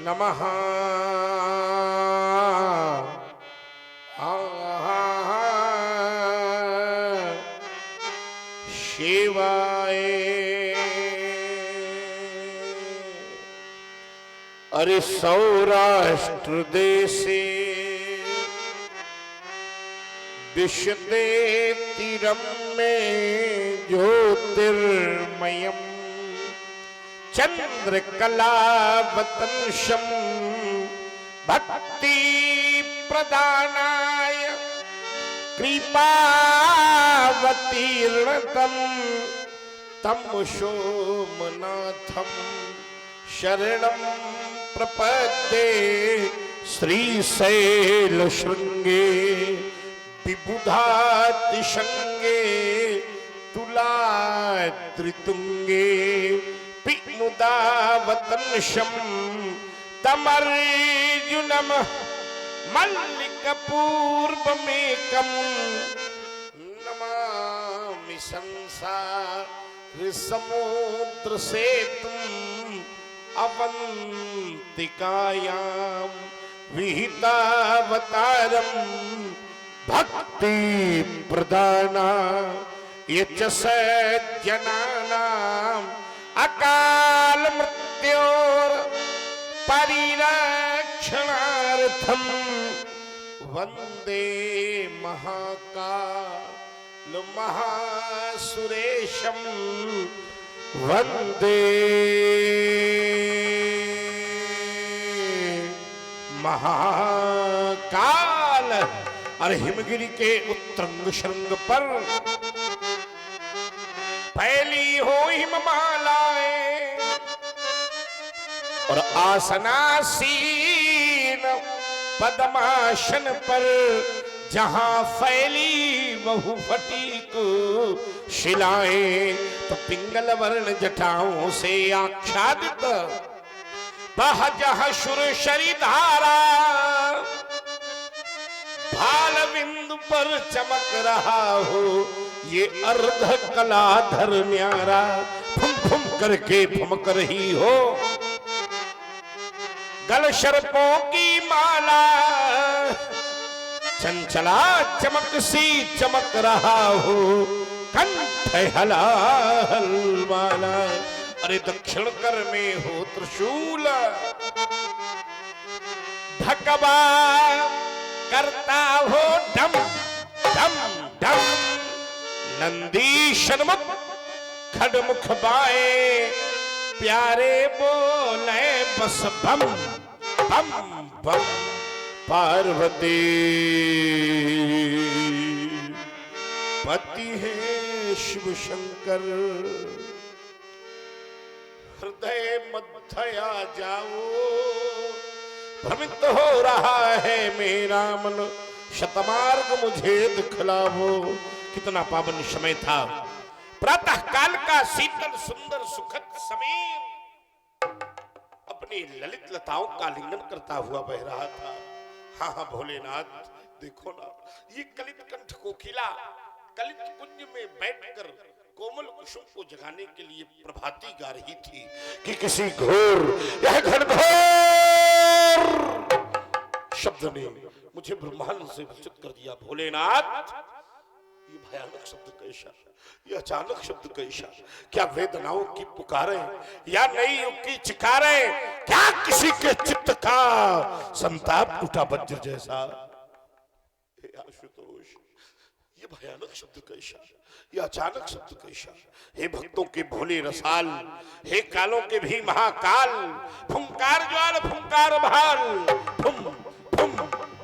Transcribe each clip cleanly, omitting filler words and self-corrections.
नमः शिवाय। अरे सौराष्ट्र देशे विशदे तीरम में ज्योतिर्मयम् चंद्रकलावतंशं भक्ति प्रदानाय कृपावतीर्णतं तं सोमनाथं शरणं प्रपद्ये। श्रीशैलशृंगे विबुधातिशृंगे तुलाद्रितुंगे पिमुदावतंशं तमर्जुनं मल्लिकपूर्वमेकं नमामि संसारसमुद्रसेतुं अवन्तिकायां विहितावतारं भक्ति प्रदानाय च सज्जनानां अकाल मृत्योर परिरक्षणार्थम वंदे महाकाल महासुरेशम वंदे महाकाल। और हिमगिरी के उत्तुंग शृंग पर फैली हो हिममालाएं और आसनासीन पद्मासन पर जहां फैली बहुफटिक शिलाएं, तो पिंगल वर्ण जटाओं से आच्छादित बह जहां सुरसरी धारा भाल बिंदु पर चमक रहा हो ये अर्ध कलाधर न्यारा। फुम फुम करके फुमक रही हो गल सर्पों की माला, चंचला चमक सी चमक रहा हो कंठ हलाहल माला। अरे दक्षिण कर में हो त्रिशूल भगवा करता हो डम डम डम, नंदीशन मुख खडमुख बाए प्यारे बोले बस बम बम बम। पार्वती पति है शिव शंकर, हृदय मध्या जाओ भ्रमित हो रहा है मेरा मन, शतमार्ग मुझे दिखलाओ। कितना पावन समय था, प्रातः काल का शीतल सुंदर सुखद समीर अपनी ललित लताओं का लिंगन करता हुआ बह रहा था। हाँ हाँ भोलेनाथ, देखो ना, ये कलित कंठ कोकिला कलित कुंज में बैठकर कोमल कुसुम को जगाने के लिए प्रभाती गा रही थी कि किसी घोर यह घनघोर शब्द ने मुझे ब्रह्मांड से विचलित कर दिया। भोलेनाथ, ये भयानक शब्द कैसा, ये अचानक शब्द कैसा? क्या वेदनाओं की पुकारे या नई युग की चिकारे? क्या किसी के चित्त का संताप उठा वज्र जैसा? हे आशुतोष, ये भयानक शब्द कैसा, ये अचानक शब्द कैसा? हे भक्तों के भोले रसाल, हे कालों के भी महाकाल, फुंकार ज्वाल फुंकार भाल, फुम फुम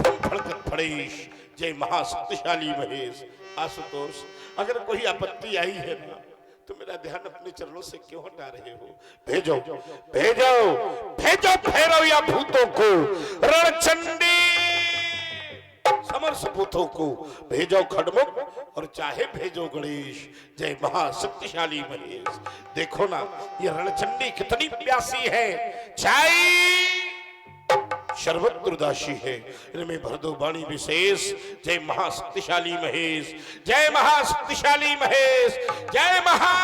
फुम फड़कत फड़ेश, जय महाशक्तिशाली महेश। आशुतोष, अगर कोई आपत्ति आई है ना, तो मेरा ध्यान अपने चरणों से क्यों हटा रहे हो? भेजो भेजो भेजो भैरव या भूतों को, रणचंडी समर सपूतों को भेजो खडमुख, और चाहे भेजो गणेश, जय महाशक्तिशाली महेश। देखो ना, ये रणचंडी कितनी प्यासी है, चाय सर्वत्र उदासी है। इनमें भर दो वाणी विशेष। जय महाशक्तिशाली महेश, जय महाशक्तिशाली महेश, जय महा।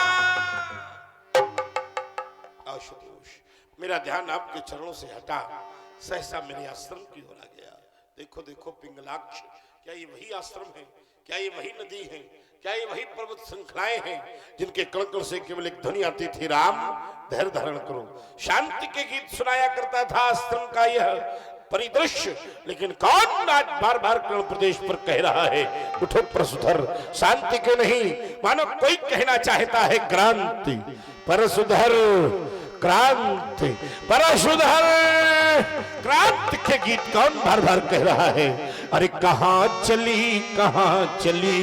आशुतोष, मेरा ध्यान आपके चरणों से हटा, सहसा मेरे आश्रम की ओर आ गया। देखो देखो पिंगलाक्ष, क्या ये वही आश्रम है? क्या ये वही नदी है? क्या ये वही पर्वत श्रृंखलाएं हैं जिनके कण कण से केवल एक ध्वनि आती थी, राम धैर्य धारण करो। शांति के गीत सुनाया करता था आश्रम का यह परिदृश्य, लेकिन कौन आज बार बार कर्ण प्रदेश पर कह रहा है उठो परशुधर। शांति के नहीं, मानो कोई कहना चाहता है क्रांति परशुधर, क्रांति परशुधर। क्रांति के गीत कौन बार बार कह रहा है? अरे कहां चली कहां चली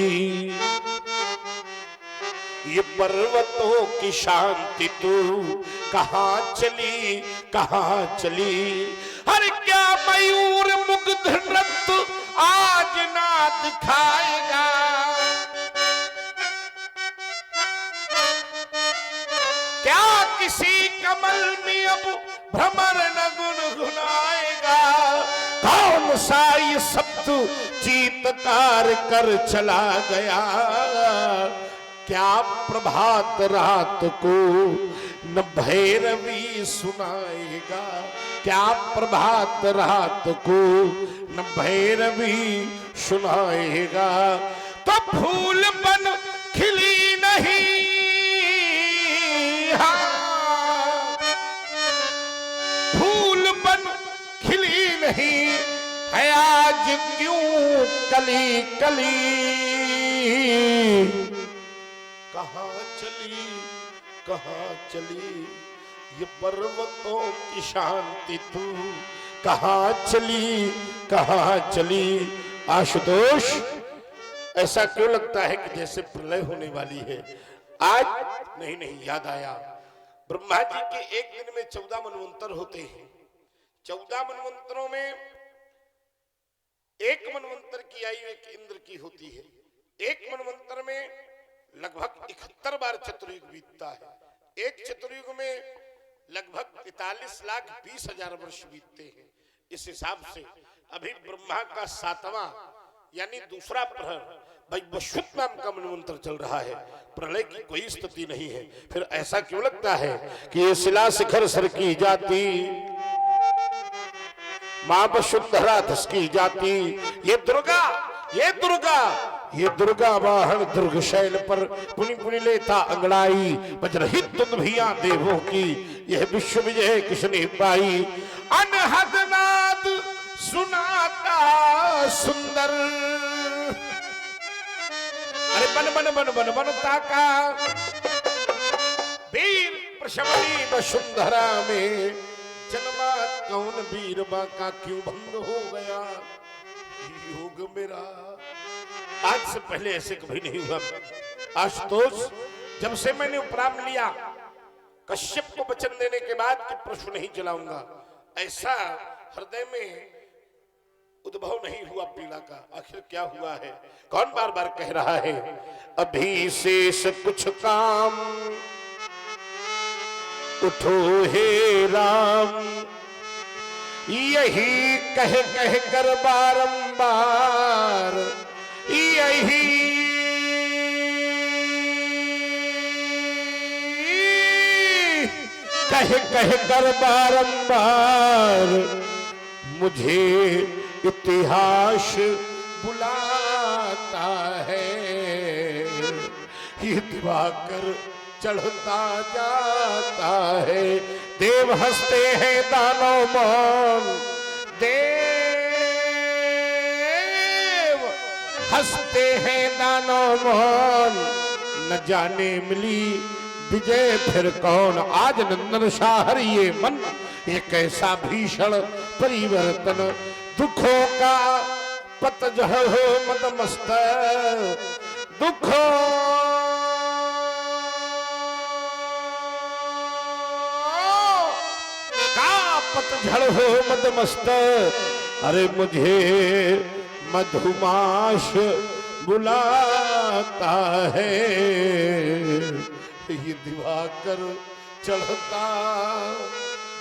ये पर्वतों की शांति, तू कहां चली कहां चली। अरे क्या मयूर मुग्ध नृत्य आज ना दिखाएगा? क्या किसी कमल में अब भ्रमर न गुनगुनाएगा? कौन सा ये शब्द चीत्कार कर चला गया? क्या प्रभात रात को न भैरवी सुनाएगा? क्या प्रभात रात को न भैरवी सुनाएगा? तो फूल बन खिली नहीं, हाँ फूल बन खिली नहीं है आज क्यों कली कली। कहां चली ये पर्वतों की शांति, तू कहां चली। आशुतोष, ऐसा क्यों लगता है कि जैसे प्रलय होने वाली है? आज नहीं याद आया, ब्रह्मा जी के एक दिन में 14 मनवंतर होते हैं। 14 मनवंतरों में एक मनवंतर की आयु एक इंद्र की होती है। एक मनवंतर में लगभग 71 बार चतुर्युग बीतता है। एक चतुर्युग में लगभग 43,20,000 वर्ष बीतते हैं। इस हिसाब से अभी ब्रह्मा का 7वां यानी दूसरा प्रहर वैवस्वत नाम का मनवंतर चल रहा है। प्रलय की कोई स्थिति नहीं है। फिर ऐसा क्यों लगता है कि ये शिला शिखर सर की जाती, मां वसुंधरा धसकी जाती, ये दुर्गा वाहन दुर्ग शैल पर पुनि पुनि लेता अंगड़ाई। वज्रहित दुंदभिया देवों की यह विश्व विजय किसने पाई? अनहद नाद सुनाता सुंदर, अरे बन बन बन बन बनता का वीर प्रशमनी वसुंधरा में जन्मा कौन वीर बाका क्यों भंग हो गया योग मेरा? आज से पहले ऐसे कभी नहीं हुआ। आशुतोष, जब से मैंने उपराम लिया कश्यप को वचन देने के बाद कि पशु नहीं चलाऊंगा, ऐसा हृदय में उद्भव नहीं हुआ पीड़ा का। आखिर क्या हुआ है? कौन बार बार कह रहा है? अभी शेष कुछ काम उठो हे राम, यही कह कर बारंबार, यही कह कर बारंबार मुझे इतिहास बुलाता है। ये दिवाकर चढ़ता जाता है, देव हंसते हैं दानव मान, देव हंसते हैं दानव मान। न जाने मिली विजय फिर कौन, आज नंदन शाहर ये मन, ये कैसा भीषण परिवर्तन। दुखों का पतझड़ हो मदमस्त, दुखों का पतझड़ हो मदमस्त। अरे मुझे मधुमास बुलाता है, ये दिवाकर चढ़ता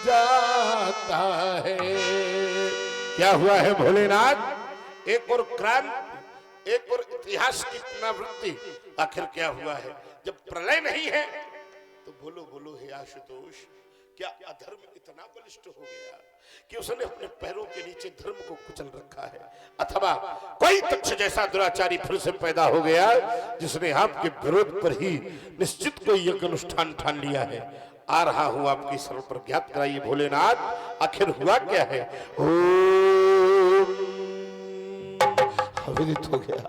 जाता आता है। क्या हुआ है भोलेनाथ? एक और क्रांति, एक और इतिहास की पुनरावृत्ति। आखिर क्या हुआ है? जब प्रलय नहीं है तो बोलो बोलो हे आशुतोष, क्या अधर्म इतना बलिष्ठ हो गया कि उसने अपने पैरों के नीचे धर्म को कुचल रखा है? अथवा कोई तक्ष जैसा दुराचारी फिर से पैदा हो गया जिसने आपके विरोध पर ही निश्चित कोई यज्ञ अनुष्ठान ठान लिया है? आ रहा हूं आपकी शरण पर, ज्ञात कराइए भोलेनाथ, आखिर हुआ क्या है? विदित हो गया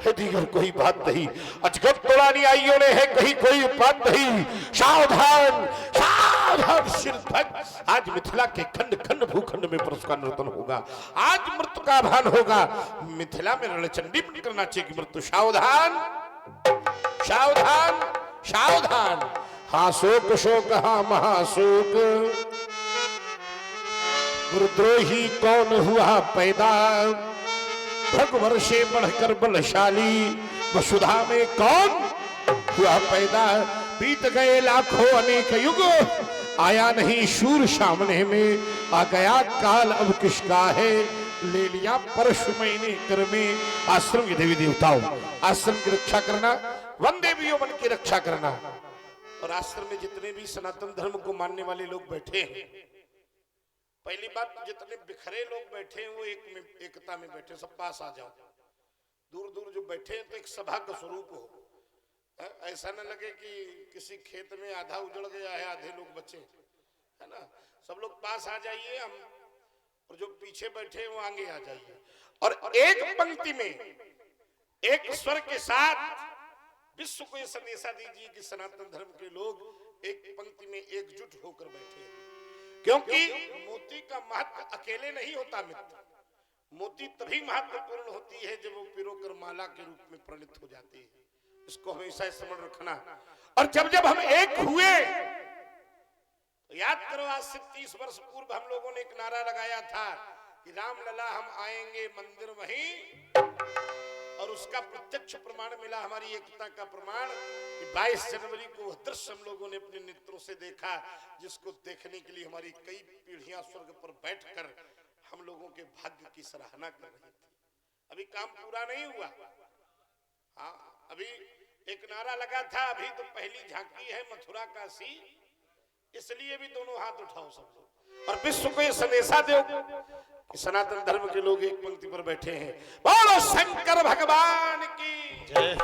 है, दीगर कोई बात नहीं। अजगब तोड़ानी आइयों ने है, कहीं कोई बात नहीं। सावधान सावधान सिरभक्त, आज मिथिला के खंड खंड भूखंड में पुरुष का नर्तन होगा। आज मृत्यु का भान होगा। मिथिला में रणचंडी बनकर नाचेगी मृत्यु। सावधान सावधान सावधान। हाँ शोक शोक हाँ महाशोक, गुरुद्रोही कौन हुआ पैदा? भगवर से बढ़कर बलशाली, वसुधा में कौन हुआ पैदा? बीत गए लाखों अनेक युग, आया नहीं शूर सामने में। आ गया काल अब किसका है, ले लिया परशु मैंने कर में। आश्रम के देवी देवताओं, आश्रम की रक्षा करना, वन देवियों वन की रक्षा करना। और आश्रम में जितने भी सनातन धर्म को मानने वाले लोग बैठे हैं, पहली बात, जितने बिखरे लोग बैठे हैं वो एकता में बैठे। सब पास आ जाओ। दूर दूर जो बैठे हैं तो एक सभा का स्वरूप हो। ऐसा न लगे कि किसी खेत में आधा उजड़ गया है, आधे लोग बचे, है ना। सब लोग पास आ जाइए, हम और जो पीछे बैठे हैं वो आगे आ जाइए। और एक पंक्ति में एक स्वर के साथ विश्व को यह संदेशा दीजिए कि सनातन धर्म के लोग एक पंक्ति में एकजुट होकर बैठे हैं। क्योंकि मोती का महत्व अकेले नहीं होता मित्र, मोती तभी महत्वपूर्ण होती है जब वो पिरोकर माला के रूप में परिणत हो जाती है। इसको हमेशा स्मरण रखना। और जब जब हम एक हुए, तो याद करो, आज से 30 वर्ष पूर्व हम लोगों ने एक नारा लगाया था कि राम लला हम आएंगे मंदिर वहीं, और उसका प्रत्यक्ष प्रमाण मिला, हमारी एकता का प्रमाण, कि 22 जनवरी को दृश्य हम लोगों ने अपने नेत्रों से देखा, जिसको देखने के लिए हमारी कई पीढ़ियां स्वर्ग पर बैठकर हम लोगों के भाग्य की सराहना कर रही थी। अभी काम पूरा नहीं हुआ। हाँ, अभी एक नारा लगा था, अभी तो पहली झांकी है मथुरा काशी, इसलिए भी दोनों हाथ उठाओ सब लोग और विश्व को ये संदेशा दो कि सनातन धर्म के लोग एक पंक्ति पर बैठे हैं। बोलो शंकर भगवान की जय।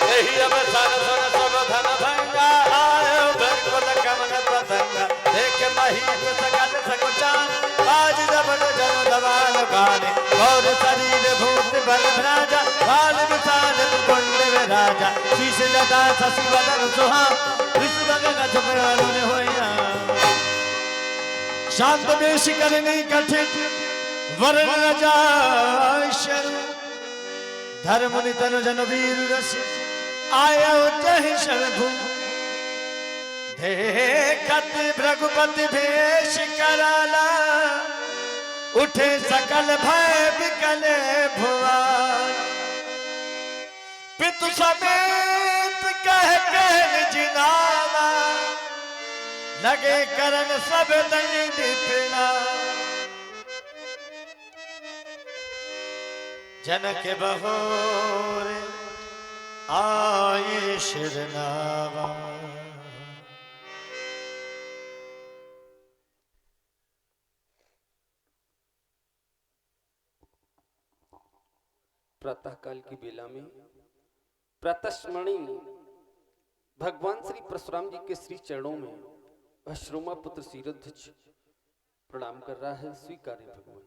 यही अवसर सुन सब धन भंगा, आयो बिल्कुल कमन प्रसंगा। देख महीप सकल सकुचान, आज जबन जन दवान गाने। गौर शरीर भूत बल भ्राजा, बाल विशाल कुंड विराजा। शीश लता शशि वदन सुहा, विष्णु गगन चुपरानुन होया। शांत देश करनी कठिन वरण न जाय शरु। धर्म नितन जन वीर रस, आयो जहि शरभु। देखत भृगुपति भेष कराला, उठे सकल भय विकले भुवन। पितु समेत कह निज नामा, लगे करन सब दंड प्रणाम। जनक बहोर आये शिरनावा। प्रातः काल की बेला में प्रातस्मरणी भगवान श्री परशुराम जी के श्री चरणों में अश्रुमा पुत्र शीरध्वज प्रणाम कर रहा है। स्वीकारें भगवान।